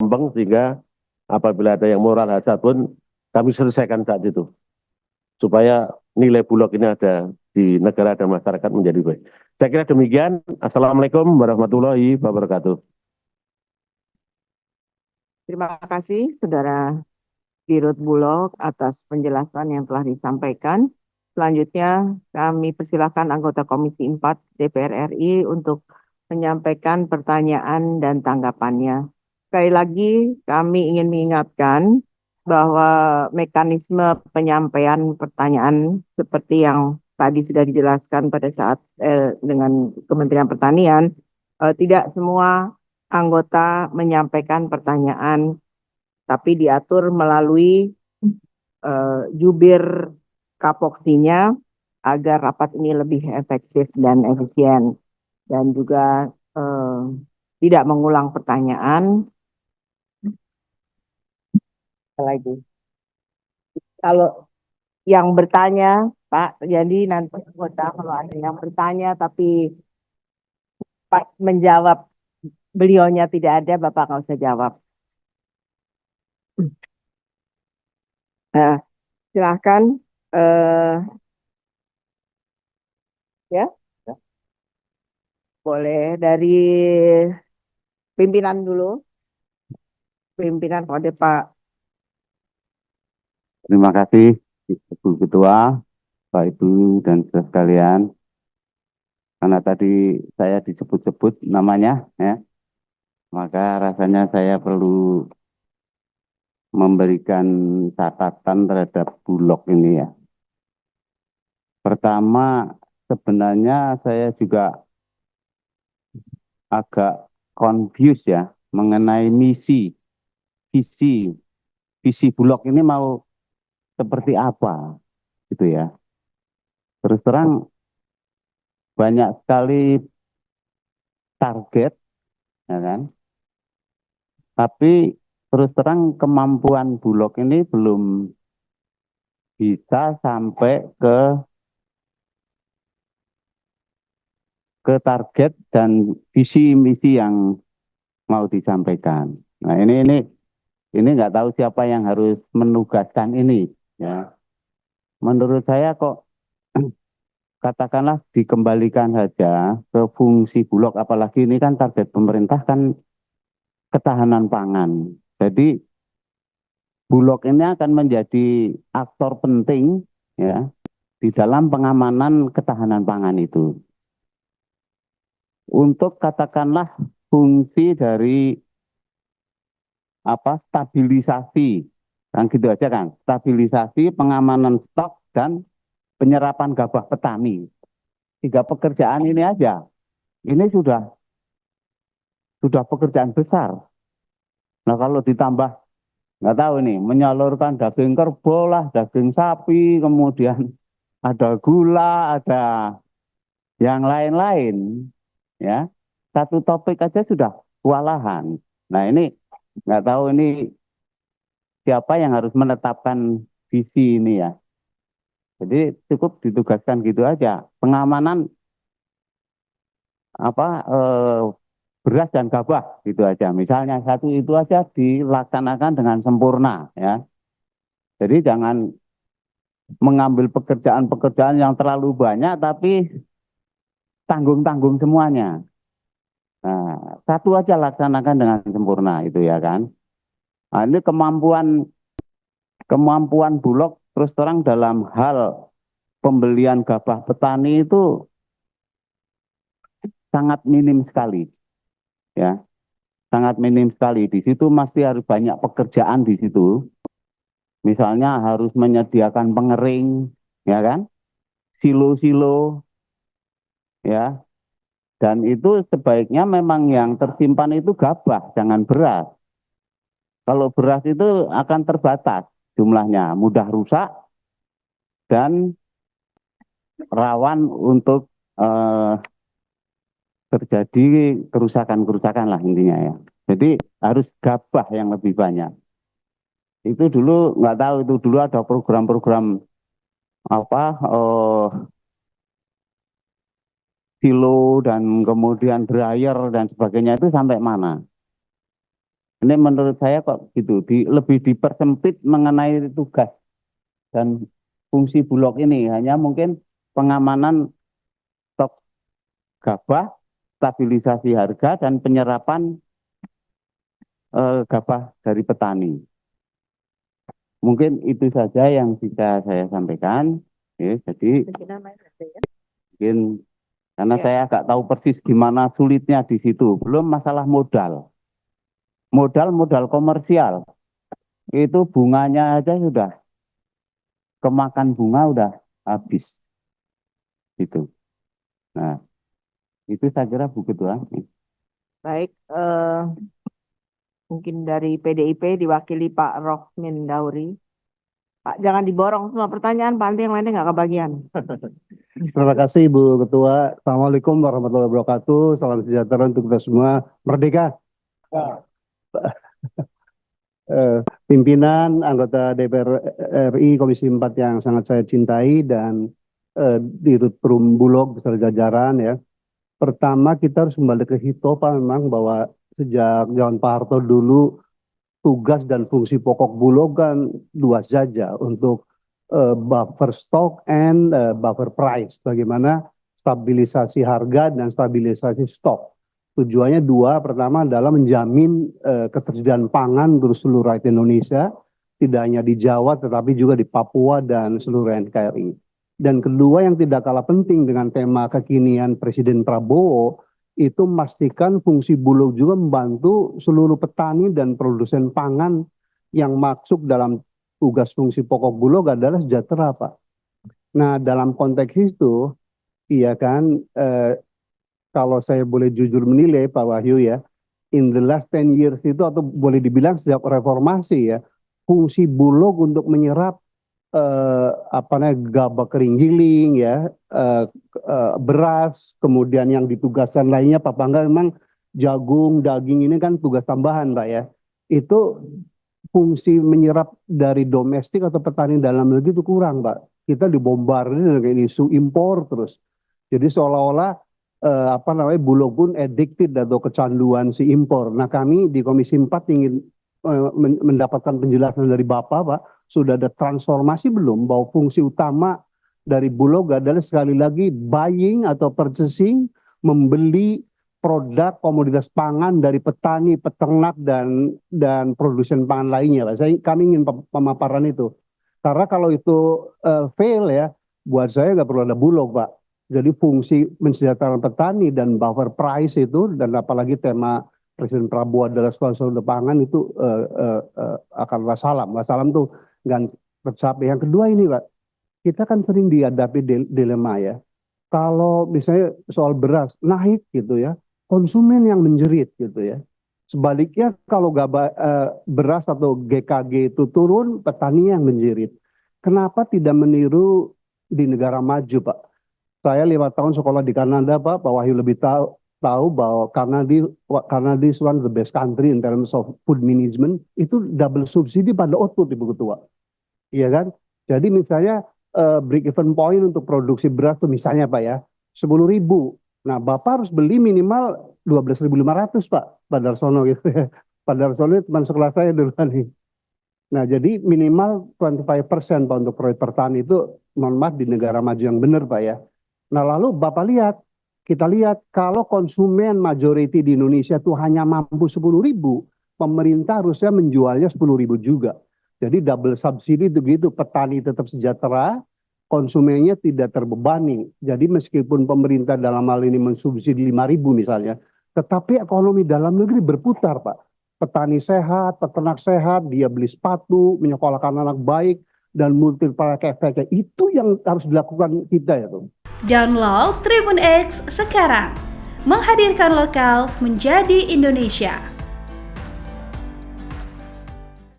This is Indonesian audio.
lempeng sehingga apabila ada yang moral hazard pun kami selesaikan saat itu supaya nilai Bulog ini ada di negara dan masyarakat menjadi baik. Saya kira demikian. Assalamualaikum warahmatullahi wabarakatuh. Terima kasih, Saudara Dirut Bulog, atas penjelasan yang telah disampaikan. Selanjutnya, kami persilakan anggota Komisi 4 DPR RI untuk menyampaikan pertanyaan dan tanggapannya. Sekali lagi, kami ingin mengingatkan bahwa mekanisme penyampaian pertanyaan seperti yang tadi sudah dijelaskan pada saat dengan Kementerian Pertanian, tidak semua anggota menyampaikan pertanyaan, tapi diatur melalui jubir kapoksinya agar rapat ini lebih efektif dan efisien, dan juga tidak mengulang pertanyaan lagi. Kalau yang bertanya, Pak, jadi nanti anggota kalau ada yang bertanya tapi pas menjawab beliaunya tidak ada, Bapak nggak usah jawab. Nah, silahkan. Ya, boleh dari pimpinan dulu. Pimpinan Kode Pak. Terima kasih Ibu Ketua, Pak Ibu dan saudara sekalian. Karena tadi saya disebut-sebut namanya, ya, maka rasanya saya perlu memberikan catatan terhadap Bulog ini ya. Pertama, sebenarnya saya juga agak confused ya mengenai visi, visi Bulog ini mau seperti apa, gitu ya. Terus terang banyak sekali target, ya kan? Tapi terus terang kemampuan Bulog ini belum bisa sampai ke target dan visi misi yang mau disampaikan. Nah ini nggak tahu siapa yang harus menugaskan ini, ya. Menurut saya kok katakanlah dikembalikan saja ke fungsi Bulog, apalagi ini kan target pemerintah kan ketahanan pangan. Jadi Bulog ini akan menjadi aktor penting, ya, di dalam pengamanan ketahanan pangan itu. Untuk katakanlah fungsi dari apa stabilisasi, kan gitu aja kan, stabilisasi, pengamanan stok dan penyerapan gabah petani. Tiga pekerjaan ini aja, ini sudah pekerjaan besar. Nah kalau ditambah nggak tahu ini menyalurkan daging kerbau lah, daging sapi, kemudian ada gula, ada yang lain-lain, ya. Satu topik aja sudah kewalahan. Nah ini nggak tahu ini siapa yang harus menetapkan visi ini ya. Jadi cukup ditugaskan gitu aja. Pengamanan apa beras dan gabah gitu aja. Misalnya satu itu aja dilaksanakan dengan sempurna ya. Jadi jangan mengambil pekerjaan-pekerjaan yang terlalu banyak tapi tanggung-tanggung semuanya. Nah, satu aja laksanakan dengan sempurna itu ya kan. Nah, ini kemampuan Bulog terus terang dalam hal pembelian gabah petani itu sangat minim sekali ya, sangat minim sekali. Di situ masih harus banyak pekerjaan di situ. Misalnya harus menyediakan pengering, ya kan, silo-silo, ya. Dan itu sebaiknya memang yang tersimpan itu gabah, jangan beras. Kalau beras itu akan terbatas jumlahnya, mudah rusak dan rawan untuk eh, terjadi kerusakan-kerusakan lah intinya ya. Jadi harus gabah yang lebih banyak. Itu dulu nggak tahu itu dulu ada program-program apa silo dan kemudian dryer dan sebagainya itu sampai mana. Ini menurut saya kok gitu, lebih dipersempit mengenai tugas dan fungsi Bulog ini. Hanya mungkin pengamanan stok gabah, stabilisasi harga, dan penyerapan gabah dari petani. Mungkin itu saja yang bisa saya sampaikan. Ya, jadi mungkin karena saya agak tahu persis gimana sulitnya di situ. Belum masalah modal. Modal komersial. Itu bunganya aja sudah kemakan bunga udah habis. Gitu. Nah, itu saya kira Bu Ketua. Baik, mungkin dari PDIP diwakili Pak Rohmin Dauri. Pak, jangan diborong semua pertanyaan, Pak, nanti yang lainnya nggak kebagian. Terima kasih Ibu Ketua. Assalamualaikum warahmatullahi wabarakatuh. Salam sejahtera untuk kita semua. Merdeka. Pimpinan anggota DPR RI Komisi 4 yang sangat saya cintai dan Dirut Perum Bulog beserta jajaran ya. Pertama kita harus kembali ke Hito Pak, memang bahwa sejak zaman Pak Harto dulu tugas dan fungsi pokok Bulog kan dua saja, untuk buffer stock and buffer price. Bagaimana stabilisasi harga dan stabilisasi stok. Tujuannya dua, pertama adalah menjamin ketersediaan pangan untuk seluruh rakyat Indonesia, tidak hanya di Jawa tetapi juga di Papua dan seluruh NKRI. Dan kedua yang tidak kalah penting dengan tema kekinian Presiden Prabowo, itu memastikan fungsi Bulog juga membantu seluruh petani dan produsen pangan yang masuk dalam tugas fungsi pokok Bulog adalah sejahtera, Pak. Nah, dalam konteks itu, iya kan, kalau saya boleh jujur menilai Pak Wahyu ya, in the last 10 years itu, atau boleh dibilang sejak reformasi ya, fungsi Bulog untuk menyerap gabah kering giling ya, beras, kemudian yang ditugaskan lainnya Pak Pangga, memang jagung, daging ini kan tugas tambahan Pak ya. Itu fungsi menyerap dari domestik atau petani dalam negeri itu kurang Pak. Kita dibombardir dengan isu impor terus. Jadi seolah-olah Bulog pun addicted atau kecanduan si impor. Nah kami di Komisi 4 ingin mendapatkan penjelasan dari Bapak Pak, sudah ada transformasi belum bahwa fungsi utama dari Bulog adalah sekali lagi buying atau purchasing, membeli produk komoditas pangan dari petani, peternak dan produsen pangan lainnya. Kami ingin pemaparan itu. Karena kalau itu fail ya, buat saya nggak perlu ada Bulog Pak. Jadi fungsi mensejahterakan petani dan buffer price itu, dan apalagi tema Presiden Prabowo adalah swasembada pangan, itu akan wassalam. Wassalam tuh nggak tercapai. Yang kedua ini Pak, kita kan sering dihadapi dilema ya. Kalau misalnya soal beras naik gitu ya, konsumen yang menjerit gitu ya. Sebaliknya kalau beras atau GKG itu turun, petani yang menjerit. Kenapa tidak meniru di negara maju Pak? Saya 5 tahun sekolah di Kanada Pak Wahyu lebih tahu bahwa Kanada is one of the best country in terms of food management. Itu double subsidi pada output Ibu Ketua. Iya kan? Jadi misalnya break even point untuk produksi beras itu misalnya Pak ya 10.000. Nah Bapak harus beli minimal 12.500 Pak Pak Darsono gitu ya. Pak Darsono teman sekolah saya dulu nih. Nah jadi minimal 25% Pak untuk proyek pertanian itu, mohon maaf, di negara maju yang benar Pak ya. Nah lalu Bapak lihat, kita lihat kalau konsumen majority di Indonesia itu hanya mampu 10.000, pemerintah harusnya menjualnya 10.000 juga. Jadi double subsidi itu gitu, petani tetap sejahtera, konsumennya tidak terbebani. Jadi meskipun pemerintah dalam hal ini mensubsidi 5.000 misalnya, tetapi ekonomi dalam negeri berputar Pak. Petani sehat, peternak sehat, dia beli sepatu, menyekolahkan anak baik, dan multiplier efeknya. Itu yang harus dilakukan kita ya tuh. Download Tribun X sekarang, menghadirkan lokal menjadi Indonesia.